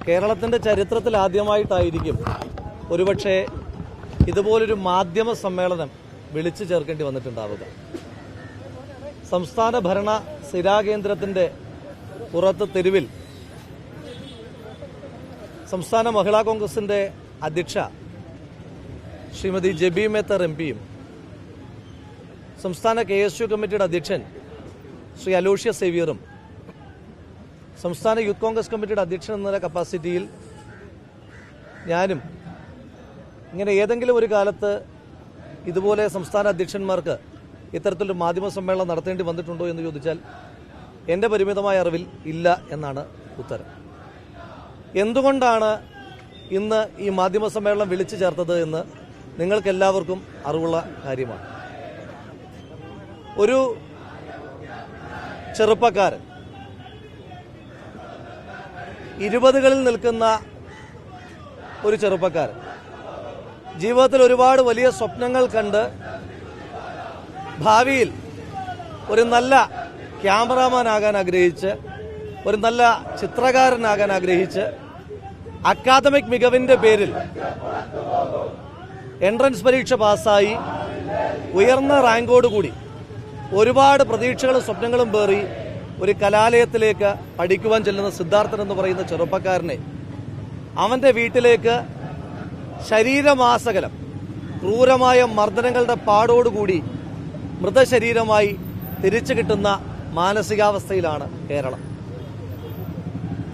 കേരളത്തിൻ്റെ ചരിത്രത്തിൽ ആദ്യമായിട്ടായിരിക്കും ഒരുപക്ഷെ ഇതുപോലൊരു മാധ്യമ സമ്മേളനം വിളിച്ചു ചേർക്കേണ്ടി വന്നിട്ടുണ്ടാവുക. സംസ്ഥാന ഭരണ സ്ഥിരാകേന്ദ്രത്തിൻ്റെ പുറത്ത് തെരുവിൽ സംസ്ഥാന മഹിളാ കോൺഗ്രസിൻ്റെ അധ്യക്ഷ ശ്രീമതി ജെബി മേത്തർ എംപിയും സംസ്ഥാന KSU കമ്മിറ്റിയുടെ അധ്യക്ഷൻ ശ്രീ അലോഷ്യ സേവ്യറും സംസ്ഥാന യൂത്ത് കോൺഗ്രസ് കമ്മിറ്റിയുടെ അധ്യക്ഷൻ എന്ന കപ്പാസിറ്റിയിൽ ഞാനും ഇങ്ങനെ ഏതെങ്കിലും ഒരു കാലത്ത് ഇതുപോലെ സംസ്ഥാന അധ്യക്ഷന്മാർക്ക് ഇത്തരത്തിലൊരു മാധ്യമ സമ്മേളനം നടത്തേണ്ടി വന്നിട്ടുണ്ടോ എന്ന് ചോദിച്ചാൽ എൻ്റെ പരിമിതമായ അറിവിൽ ഇല്ല എന്നാണ് ഉത്തരം. എന്തുകൊണ്ടാണ് ഇന്ന് ഈ മാധ്യമ സമ്മേളനം വിളിച്ചു ചേർത്തത് എന്ന് നിങ്ങൾക്കെല്ലാവർക്കും അറിവുള്ള കാര്യമാണ്. ഒരു ചെറുപ്പക്കാരൻ 20കളിൽ നിൽക്കുന്ന ഒരു ചെറുപ്പക്കാരൻ ജീവിതത്തിൽ ഒരുപാട് വലിയ സ്വപ്നങ്ങൾ കണ്ട് ഭാവിയിൽ ഒരു നല്ല ക്യാമറാമാനാകാൻ ആഗ്രഹിച്ച്, ഒരു നല്ല ചിത്രകാരനാകാൻ ആഗ്രഹിച്ച്, അക്കാദമിക് മികവിൻ്റെ പേരിൽ എൻട്രൻസ് പരീക്ഷ പാസ്സായി ഉയർന്ന റാങ്കോടുകൂടി ഒരുപാട് പ്രതീക്ഷകളും സ്വപ്നങ്ങളും പേറി ഒരു കലാലയത്തിലേക്ക് പഠിക്കുവാൻ ചെല്ലുന്ന സിദ്ധാർത്ഥൻ എന്ന് പറയുന്ന ചെറുപ്പക്കാരനെ അവൻ്റെ വീട്ടിലേക്ക് ശരീരമാസകലം ക്രൂരമായ മർദ്ദനങ്ങളുടെ പാടോടുകൂടി മൃതശരീരമായി തിരിച്ചു കിട്ടുന്ന മാനസികാവസ്ഥയിലാണ് കേരളം.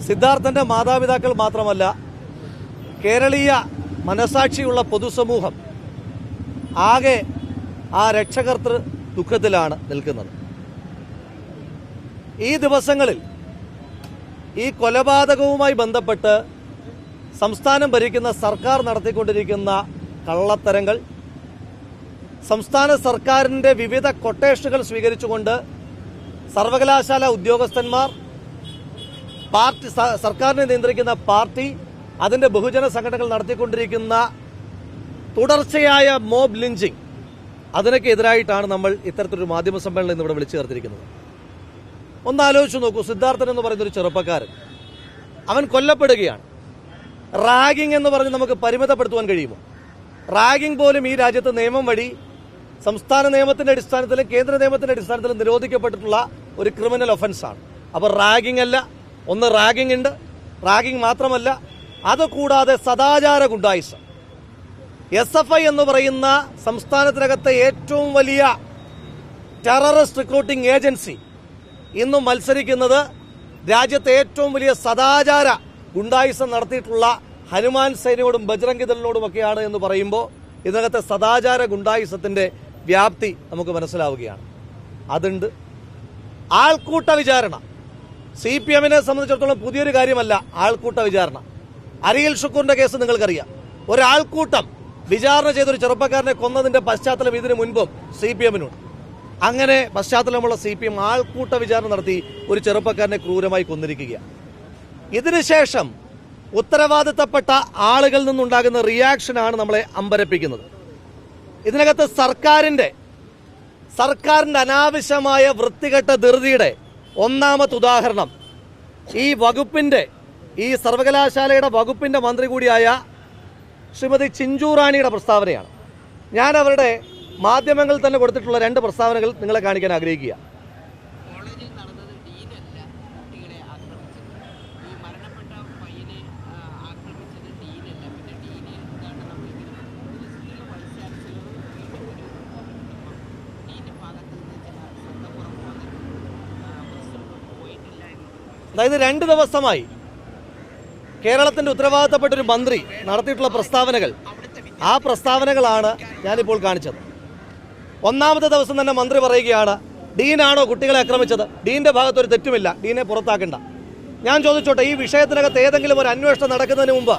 സിദ്ധാർത്ഥന്റെ മാതാപിതാക്കൾ മാത്രമല്ല, കേരളീയ മനസാക്ഷിയുള്ള പൊതുസമൂഹം ആകെ ആ രക്ഷകർത്തൃ ദുഃഖത്തിലാണ് നിൽക്കുന്നത്. ഈ ദിവസങ്ങളിൽ ഈ കൊലപാതകവുമായി ബന്ധപ്പെട്ട് സംസ്ഥാനം ഭരിക്കുന്ന സർക്കാർ നടത്തിക്കൊണ്ടിരിക്കുന്ന കള്ളത്തരങ്ങൾ, സംസ്ഥാന സർക്കാരിൻ്റെ വിവിധ കൊട്ടേഷനുകൾ സ്വീകരിച്ചുകൊണ്ട് സർവകലാശാല ഉദ്യോഗസ്ഥന്മാർ, പാർട്ടി, സർക്കാരിനെ നിയന്ത്രിക്കുന്ന പാർട്ടി, അതിൻ്റെ ബഹുജന സംഘടനകൾ നടത്തിക്കൊണ്ടിരിക്കുന്ന തുടർച്ചയായ മോബ് ലിഞ്ചിങ്, അതിനൊക്കെ എതിരായിട്ടാണ് നമ്മൾ ഇത്തരത്തിലൊരു മാധ്യമ സമ്മേളനം ഇന്നിവിടെ വിളിച്ചു ചേർത്തിരിക്കുന്നത്. ഒന്ന് ആലോചിച്ച് നോക്കൂ, സിദ്ധാർത്ഥൻ എന്ന് പറയുന്നൊരു ചെറുപ്പക്കാരൻ, അവൻ കൊല്ലപ്പെടുകയാണ്. റാഗിംഗ് എന്ന് പറഞ്ഞ് നമുക്ക് പരിമിതപ്പെടുത്തുവാൻ കഴിയുമോ? റാഗിംഗ് പോലും ഈ രാജ്യത്ത് നിയമം വഴി സംസ്ഥാന നിയമത്തിന്റെ അടിസ്ഥാനത്തിലും കേന്ദ്ര നിയമത്തിന്റെ അടിസ്ഥാനത്തിലും നിരോധിക്കപ്പെട്ടിട്ടുള്ള ഒരു ക്രിമിനൽ ഒഫൻസാണ്. അപ്പോൾ റാഗിംഗ് അല്ല, ഒന്ന് റാഗിംഗ് ഉണ്ട്. റാഗിംഗ് മാത്രമല്ല, അതുകൂടാതെ സദാചാര ഗുണ്ടായിസം. SFI എന്ന് പറയുന്ന സംസ്ഥാനത്തിനകത്തെ ഏറ്റവും വലിയ ടെററിസ്റ്റ് റിക്രൂട്ടിംഗ് ഏജൻസി ഇന്നും മത്സരിക്കുന്നത് രാജ്യത്തെ ഏറ്റവും വലിയ സദാചാര ഗുണ്ടായിസം നടത്തിയിട്ടുള്ള ഹനുമാൻ സേനയോടും ബജ്രംഗ് ദളിനോടുമൊക്കെയാണ് എന്ന് പറയുമ്പോൾ ഇതിനകത്തെ സദാചാര ഗുണ്ടായിസത്തിന്റെ വ്യാപ്തി നമുക്ക് മനസ്സിലാവുകയാണ്. അതുണ്ട്. ആൾക്കൂട്ട വിചാരണ CPM-നെ സംബന്ധിച്ചിടത്തോളം പുതിയൊരു കാര്യമല്ല. ആൾക്കൂട്ട വിചാരണ, അരിയിൽ ഷുക്കൂറിന്റെ കേസ് നിങ്ങൾക്കറിയാം. ഒരാൾക്കൂട്ടം വിചാരണ ചെയ്തൊരു ചെറുപ്പക്കാരനെ കൊന്നതിന്റെ പശ്ചാത്തലം ഇതിനു മുൻപും CPM-നുണ്ട്. അങ്ങനെ പശ്ചാത്തലമുള്ള CPM ആൾക്കൂട്ട വിചാരണ നടത്തി ഒരു ചെറുപ്പക്കാരനെ ക്രൂരമായി കൊന്നിരിക്കുകയാണ്. ഇതിനുശേഷം ഉത്തരവാദിത്തപ്പെട്ട ആളുകളിൽ നിന്നുണ്ടാകുന്ന റിയാക്ഷനാണ് നമ്മളെ അമ്പരപ്പിക്കുന്നത്. ഇതിനകത്ത് സർക്കാരിന്റെ അനാവശ്യമായ വൃത്തികെട്ട ധൃതിയുടെ ഒന്നാമത്തെ ഉദാഹരണം ഈ സർവകലാശാലയുടെ വകുപ്പിന്റെ മന്ത്രി കൂടിയായ ശ്രീമതി ചിഞ്ചു റാണിയുടെ പ്രസ്താവനയാണ്. ഞാൻ അവരുടെ മാധ്യമങ്ങളിൽ തന്നെ കൊടുത്തിട്ടുള്ള 2 പ്രസ്താവനകൾ നിങ്ങളെ കാണിക്കാൻ ആഗ്രഹിക്കുക. അതായത് 2 ദിവസമായി കേരളത്തിന്റെ ഉത്തരവാദിത്തപ്പെട്ട ഒരു മന്ത്രി നടത്തിയിട്ടുള്ള പ്രസ്താവനകൾ, ആ പ്രസ്താവനകളാണ് ഞാനിപ്പോൾ കാണിച്ചത്. ഒന്നാമത്തെ ദിവസം തന്നെ മന്ത്രി പറയുകയാണ്, ഡീനാണോ കുട്ടികളെ ആക്രമിച്ചത്? ഡീന്റെ ഭാഗത്തൊരു തെറ്റുമില്ല, ഡീനെ പുറത്താക്കണ്ട. ഞാൻ ചോദിച്ചോട്ടെ, ഈ വിഷയത്തിനകത്ത് ഏതെങ്കിലും ഒരു അന്വേഷണം നടക്കുന്നതിന് മുമ്പ്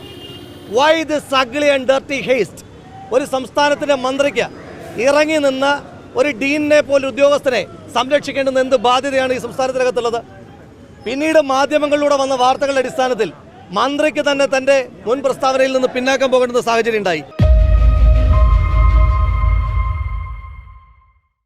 why this ugly and dirty heist? ഒരു സംസ്ഥാനത്തിന്റെ മന്ത്രിക്ക് ഇറങ്ങി നിന്ന് ഒരു ഡീനിനെ പോലെ ഉദ്യോഗസ്ഥനെ സംരക്ഷിക്കേണ്ടുന്ന എന്ത് ബാധ്യതയാണ് ഈ സംസ്ഥാനത്തിനകത്തുള്ളത്? പിന്നീട് മാധ്യമങ്ങളിലൂടെ വന്ന വാർത്തകളുടെ അടിസ്ഥാനത്തിൽ മന്ത്രിക്ക് തന്നെ തന്റെ മുൻ പ്രസ്താവനയിൽ നിന്ന് പിന്നാക്കം പോകേണ്ടുന്ന സാഹചര്യം ഉണ്ടായി.